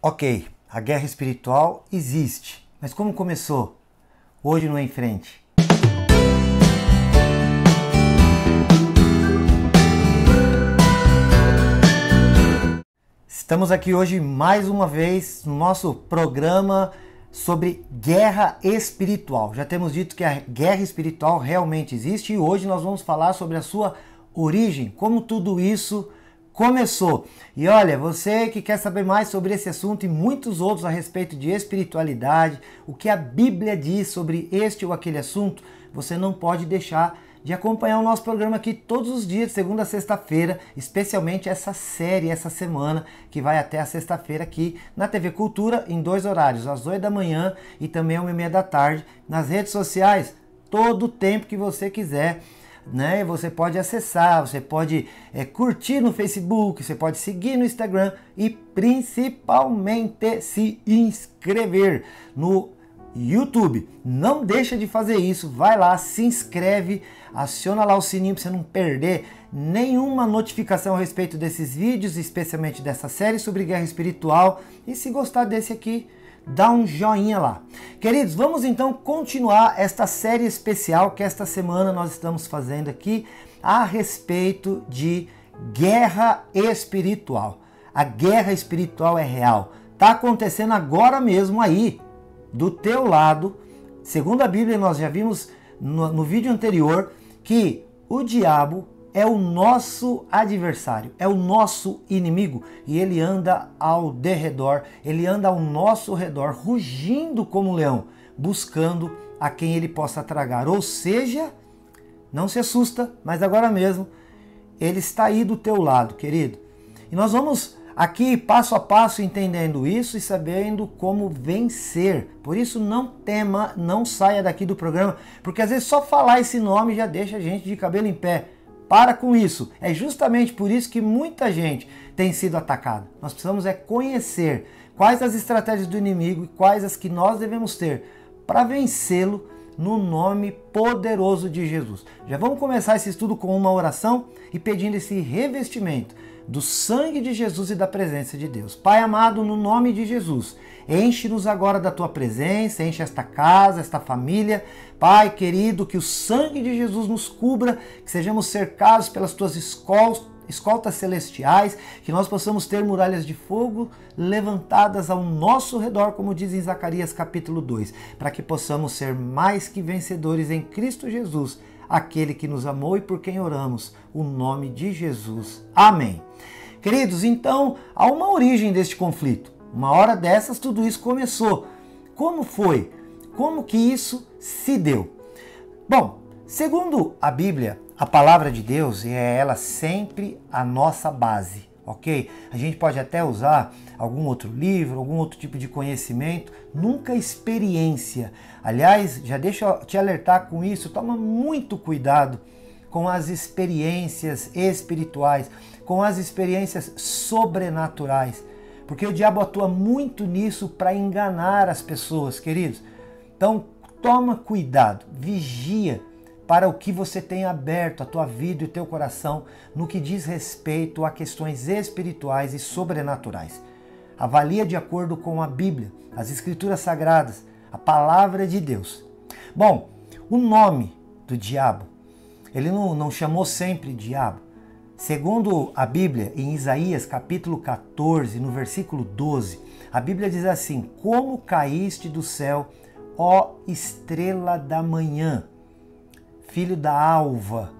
Ok, a guerra espiritual existe, mas como começou? Hoje no Em Frente. Estamos aqui hoje mais uma vez no nosso programa sobre guerra espiritual. Já temos dito que a guerra espiritual realmente existe e hoje nós vamos falar sobre a sua origem, como tudo isso começou. E olha, você que quer saber mais sobre esse assunto e muitos outros a respeito de espiritualidade, o que a Bíblia diz sobre este ou aquele assunto, você não pode deixar de acompanhar o nosso programa aqui todos os dias, de segunda a sexta-feira, especialmente essa série, essa semana, que vai até a sexta-feira aqui na TV Cultura, em dois horários, às 8 da manhã e também às 1h30 da tarde, nas redes sociais, todo o tempo que você quiser. Né? Você pode acessar, você pode curtir no Facebook, você pode seguir no Instagram e principalmente se inscrever no YouTube. Não deixa de fazer isso, vai lá, se inscreve, aciona lá o sininho para você não perder nenhuma notificação a respeito desses vídeos, especialmente dessa série sobre guerra espiritual. E se gostar desse aqui, dá um joinha lá. Queridos, vamos então continuar esta série especial que esta semana nós estamos fazendo aqui a respeito de guerra espiritual. A guerra espiritual é real. Está acontecendo agora mesmo aí, do teu lado. Segundo a Bíblia, nós já vimos no vídeo anterior que o diabo é o nosso adversário, é o nosso inimigo e ele anda ao derredor, ele anda ao nosso redor, rugindo como um leão, buscando a quem ele possa tragar. Ou seja, não se assusta, mas agora mesmo ele está aí do teu lado, querido. E nós vamos aqui passo a passo entendendo isso e sabendo como vencer. Por isso não tema, não saia daqui do programa, porque às vezes só falar esse nome já deixa a gente de cabelo em pé. Para com isso. É justamente por isso que muita gente tem sido atacada. Nós precisamos conhecer quais as estratégias do inimigo e quais as que nós devemos ter para vencê-lo no nome poderoso de Jesus. Já vamos começar esse estudo com uma oração e pedindo esse revestimento do sangue de Jesus e da presença de Deus. Pai amado, no nome de Jesus, enche-nos agora da tua presença, enche esta casa, esta família. Pai querido, que o sangue de Jesus nos cubra, que sejamos cercados pelas tuas escoltas celestiais, que nós possamos ter muralhas de fogo levantadas ao nosso redor, como diz em Zacarias capítulo 2, para que possamos ser mais que vencedores em Cristo Jesus, aquele que nos amou e por quem oramos, o nome de Jesus. Amém. Queridos, então, há uma origem deste conflito. Uma hora dessas, tudo isso começou. Como foi? Como que isso se deu? Bom, segundo a Bíblia, a palavra de Deus é ela sempre a nossa base, ok? A gente pode até usar algum outro livro, algum outro tipo de conhecimento, nunca experiência. Aliás, já deixa eu te alertar com isso, toma muito cuidado com as experiências espirituais, com as experiências sobrenaturais, porque o diabo atua muito nisso para enganar as pessoas, queridos. Então, toma cuidado, vigia para o que você tem aberto a tua vida e o teu coração no que diz respeito a questões espirituais e sobrenaturais. Avalia de acordo com a Bíblia, as Escrituras Sagradas, a Palavra de Deus. Bom, o nome do diabo, ele não chamou sempre diabo. Segundo a Bíblia, em Isaías capítulo 14, no versículo 12, a Bíblia diz assim: como caíste do céu, ó estrela da manhã, filho da alva.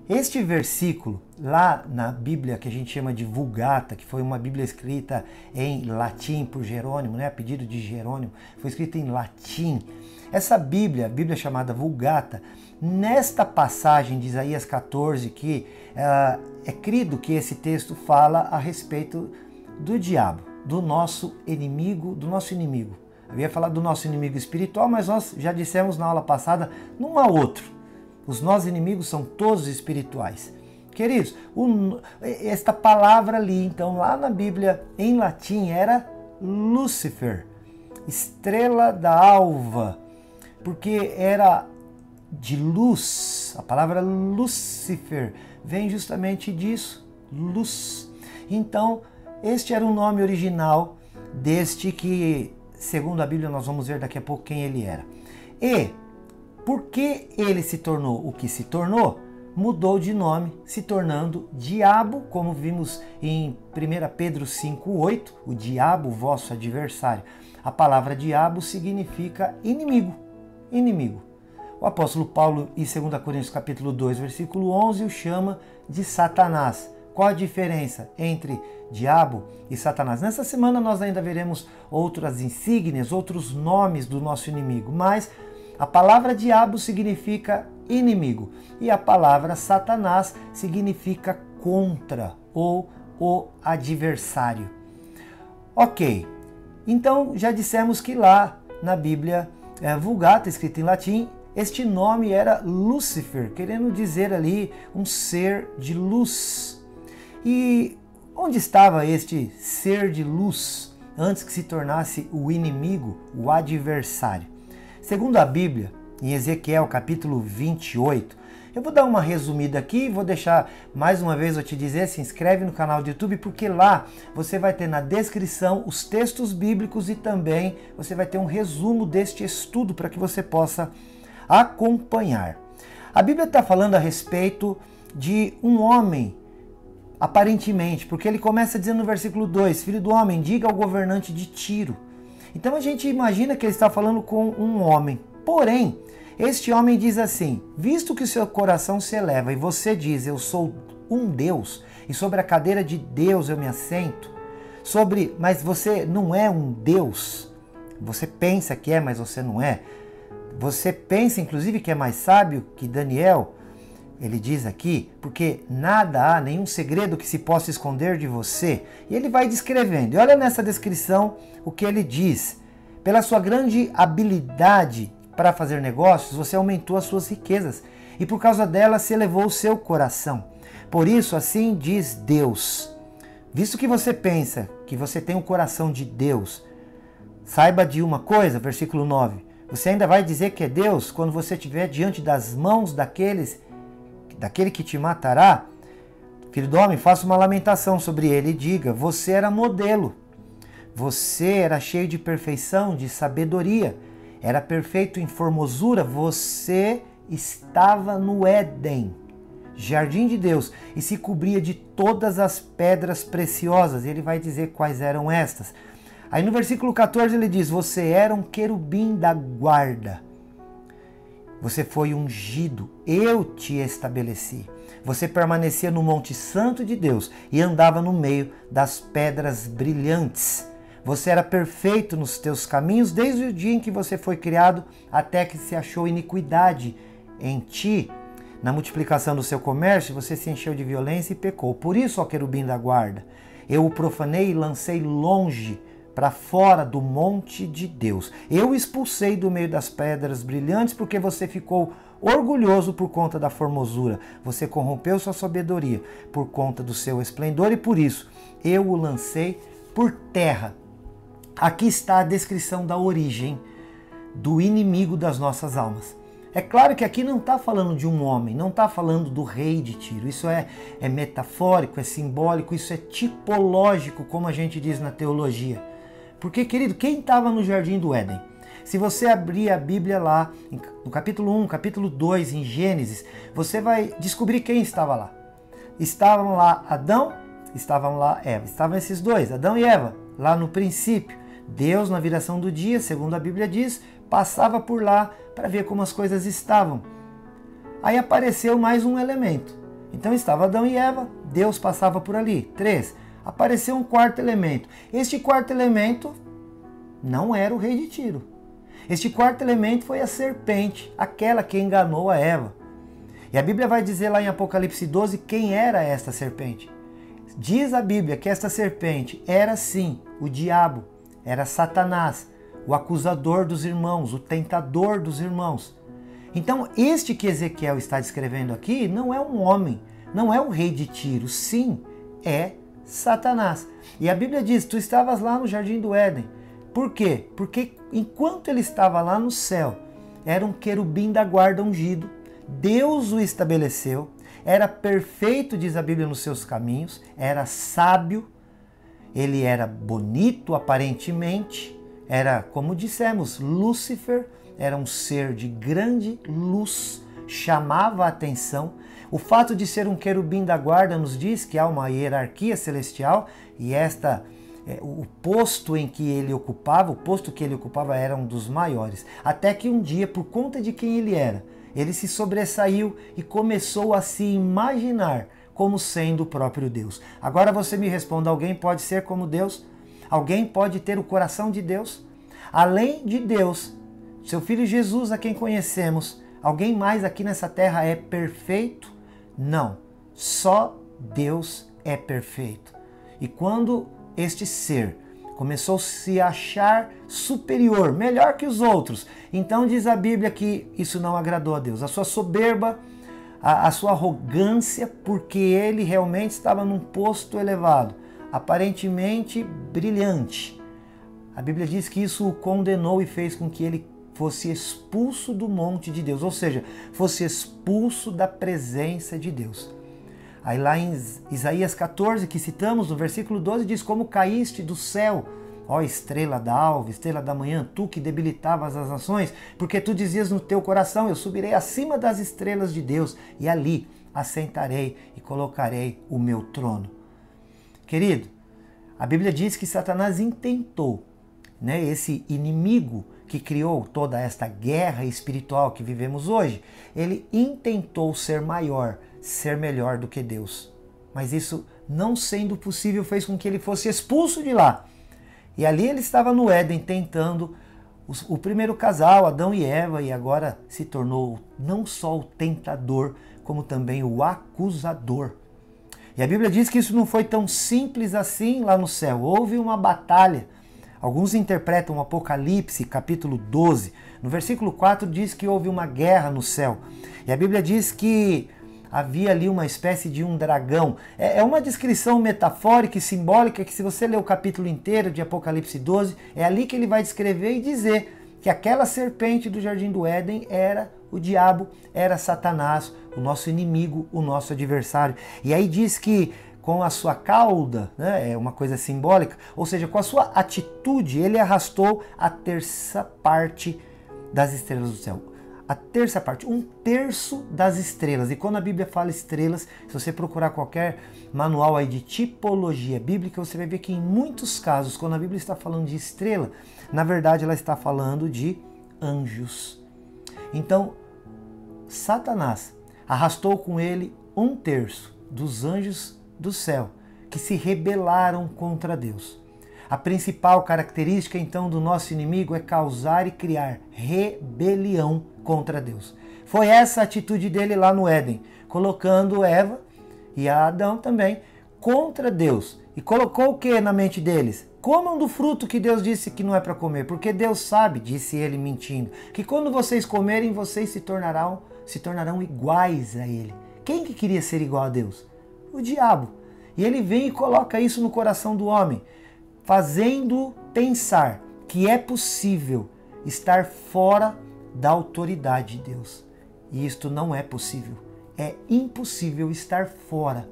Este versículo, lá na Bíblia que a gente chama de Vulgata, que foi uma Bíblia escrita em latim por Jerônimo, né, a pedido de Jerônimo, foi escrita em latim. Essa Bíblia, a Bíblia chamada Vulgata, nesta passagem de Isaías 14, que é crido que esse texto fala a respeito do diabo, do nosso inimigo, Eu ia falar do nosso inimigo espiritual, mas nós já dissemos na aula passada, não há outro. Os nossos inimigos são todos espirituais. Queridos, esta palavra ali, então, lá na Bíblia, em latim, era Lúcifer, estrela da alva, porque era de luz. A palavra Lúcifer vem justamente disso, luz. Então, este era o nome original deste que, segundo a Bíblia, nós vamos ver daqui a pouco quem ele era. E, porque ele se tornou o que se tornou, mudou de nome, se tornando diabo, como vimos em 1 Pedro 5,8, o diabo, vosso adversário. A palavra diabo significa inimigo, inimigo. O apóstolo Paulo, em 2 Coríntios capítulo 2, versículo 11, o chama de Satanás. Qual a diferença entre diabo e Satanás? Nessa semana nós ainda veremos outras insígnias, outros nomes do nosso inimigo, mas a palavra diabo significa inimigo e a palavra Satanás significa contra ou o adversário. Ok, então já dissemos que lá na Bíblia Vulgata, escrita em latim, este nome era Lúcifer, querendo dizer ali um ser de luz. E onde estava este ser de luz antes que se tornasse o inimigo, o adversário? Segundo a Bíblia, em Ezequiel capítulo 28, eu vou dar uma resumida aqui e vou deixar mais uma vez eu te dizer, se inscreve no canal do YouTube, porque lá você vai ter na descrição os textos bíblicos e também você vai ter um resumo deste estudo para que você possa acompanhar. A Bíblia está falando a respeito de um homem, aparentemente, porque ele começa dizendo no versículo 2, filho do homem, diga ao governante de Tiro. Então a gente imagina que ele está falando com um homem. Porém, este homem diz assim, visto que o seu coração se eleva e você diz, eu sou um Deus, e sobre a cadeira de Deus eu me assento, mas você não é um Deus, você pensa que é, mas você não é. Você pensa, inclusive, que é mais sábio que Daniel, ele diz aqui, porque nada há, nenhum segredo que se possa esconder de você. E ele vai descrevendo. E olha nessa descrição o que ele diz. Pela sua grande habilidade para fazer negócios, você aumentou as suas riquezas. E por causa dela se elevou o seu coração. Por isso, assim diz Deus. Visto que você pensa que você tem o coração de Deus, saiba de uma coisa, versículo 9. Você ainda vai dizer que é Deus quando você estiver diante das mãos daquele que te matará? Filho do homem, faça uma lamentação sobre ele e diga, você era modelo, você era cheio de perfeição, de sabedoria, era perfeito em formosura, você estava no Éden, jardim de Deus, e se cobria de todas as pedras preciosas. Ele vai dizer quais eram estas. Aí no versículo 14 ele diz, você era um querubim da guarda. Você foi ungido, eu te estabeleci. Você permanecia no Monte Santo de Deus e andava no meio das pedras brilhantes. Você era perfeito nos teus caminhos desde o dia em que você foi criado até que se achou iniquidade em ti. Na multiplicação do seu comércio, você se encheu de violência e pecou. Por isso, ó querubim da guarda, eu o profanei e lancei longe para fora do monte de Deus. Eu o expulsei do meio das pedras brilhantes porque você ficou orgulhoso por conta da formosura. Você corrompeu sua sabedoria por conta do seu esplendor e por isso eu o lancei por terra. Aqui está a descrição da origem do inimigo das nossas almas. É claro que aqui não está falando de um homem, não está falando do rei de Tiro. Isso é metafórico, é simbólico, isso é tipológico, como a gente diz na teologia. Porque, querido, quem estava no Jardim do Éden? Se você abrir a Bíblia lá, no capítulo 1, capítulo 2, em Gênesis, você vai descobrir quem estava lá. Estavam lá Adão, estavam lá Eva. Estavam esses dois, Adão e Eva, lá no princípio. Deus, na viração do dia, segundo a Bíblia diz, passava por lá para ver como as coisas estavam. Aí apareceu mais um elemento. Então estava Adão e Eva, Deus passava por ali. 3. Apareceu um quarto elemento. Este quarto elemento não era o rei de Tiro. Este quarto elemento foi a serpente, aquela que enganou a Eva. E a Bíblia vai dizer lá em Apocalipse 12 quem era esta serpente. Diz a Bíblia que esta serpente era sim o diabo, era Satanás, o acusador dos irmãos, o tentador dos irmãos. Então este que Ezequiel está descrevendo aqui não é um homem, não é o rei de Tiro, sim, é Satanás. E a Bíblia diz, tu estavas lá no Jardim do Éden. Por quê? Porque enquanto ele estava lá no céu, era um querubim da guarda ungido, Deus o estabeleceu, era perfeito, diz a Bíblia, nos seus caminhos, era sábio, ele era bonito aparentemente, era, como dissemos, Lúcifer, era um ser de grande luz, chamava a atenção. O fato de ser um querubim da guarda nos diz que há uma hierarquia celestial e o posto que ele ocupava era um dos maiores. Até que um dia, por conta de quem ele era, ele se sobressaiu e começou a se imaginar como sendo o próprio Deus. Agora você me responda, alguém pode ser como Deus? Alguém pode ter o coração de Deus? Além de Deus, seu Filho Jesus, a quem conhecemos, alguém mais aqui nessa terra é perfeito? Não, só Deus é perfeito. E quando este ser começou a se achar superior, melhor que os outros, então diz a Bíblia que isso não agradou a Deus. A sua soberba, a sua arrogância, porque ele realmente estava num posto elevado, aparentemente brilhante. A Bíblia diz que isso o condenou e fez com que ele fosse expulso do monte de Deus, ou seja, fosse expulso da presença de Deus. Aí lá em Isaías 14, que citamos, no versículo 12, diz: como caíste do céu, ó estrela da alva, estrela da manhã, tu que debilitavas as nações, porque tu dizias no teu coração, eu subirei acima das estrelas de Deus, e ali assentarei e colocarei o meu trono. Querido, a Bíblia diz que Satanás intentou, esse inimigo que criou toda esta guerra espiritual que vivemos hoje, ele intentou ser maior, ser melhor do que Deus. Mas isso, não sendo possível, fez com que ele fosse expulso de lá. E ali ele estava no Éden tentando o primeiro casal, Adão e Eva, e agora se tornou não só o tentador, como também o acusador. E a Bíblia diz que isso não foi tão simples assim lá no céu. Houve uma batalha. Alguns interpretam o Apocalipse, capítulo 12. No versículo 4 diz que houve uma guerra no céu. E a Bíblia diz que havia ali uma espécie de um dragão. É uma descrição metafórica e simbólica que, se você ler o capítulo inteiro de Apocalipse 12, é ali que ele vai descrever e dizer que aquela serpente do Jardim do Éden era o diabo, era Satanás, o nosso inimigo, o nosso adversário. E aí diz que com a sua cauda, é uma coisa simbólica, ou seja, com a sua atitude, ele arrastou a terça parte das estrelas do céu. A terça parte, 1/3 das estrelas. E quando a Bíblia fala estrelas, se você procurar qualquer manual aí de tipologia bíblica, você vai ver que em muitos casos, quando a Bíblia está falando de estrela, na verdade ela está falando de anjos. Então, Satanás arrastou com ele 1/3 dos anjos do céu, que se rebelaram contra Deus. A principal característica, então, do nosso inimigo é causar e criar rebelião contra Deus. Foi essa a atitude dele lá no Éden, colocando Eva e Adão também contra Deus. E colocou o que na mente deles? Comam do fruto que Deus disse que não é para comer, porque Deus sabe, disse ele mentindo, que quando vocês comerem, vocês se tornarão iguais a ele. Quem que queria ser igual a Deus? O diabo. E ele vem e coloca isso no coração do homem, fazendo pensar que é possível estar fora da autoridade de Deus. E isto não é possível. É impossível estar fora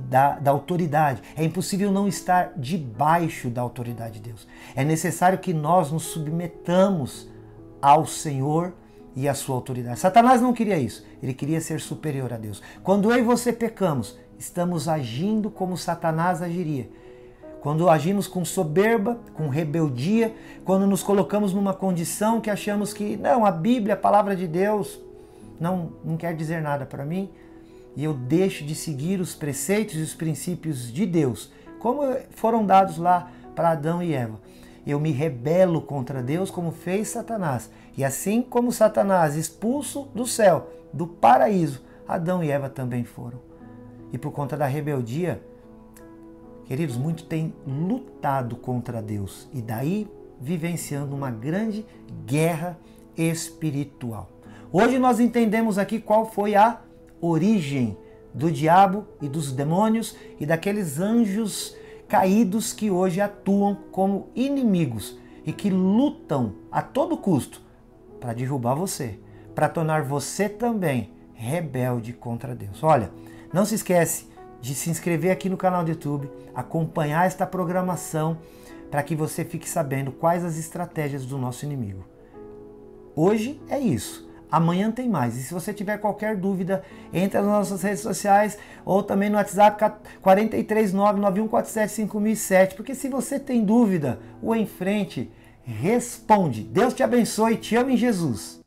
da autoridade. É impossível não estar debaixo da autoridade de Deus. É necessário que nós nos submetamos ao Senhor e à sua autoridade. Satanás não queria isso. Ele queria ser superior a Deus. Quando eu e você pecamos, estamos agindo como Satanás agiria. Quando agimos com soberba, com rebeldia, quando nos colocamos numa condição que achamos que, não, a Bíblia, a palavra de Deus, não quer dizer nada para mim, e eu deixo de seguir os preceitos e os princípios de Deus, como foram dados lá para Adão e Eva. Eu me rebelo contra Deus, como fez Satanás. E assim como Satanás expulso do céu, do paraíso, Adão e Eva também foram. E por conta da rebeldia, queridos, muitos têm lutado contra Deus e daí vivenciando uma grande guerra espiritual. Hoje nós entendemos aqui qual foi a origem do diabo e dos demônios e daqueles anjos caídos que hoje atuam como inimigos e que lutam a todo custo para derrubar você, para tornar você também rebelde contra Deus. Olha, não se esquece de se inscrever aqui no canal do YouTube, acompanhar esta programação para que você fique sabendo quais as estratégias do nosso inimigo. Hoje é isso. Amanhã tem mais. E se você tiver qualquer dúvida, entra nas nossas redes sociais ou também no WhatsApp 439-9147-5007. Porque se você tem dúvida, o Em Frente responde. Deus te abençoe. Te amo em Jesus.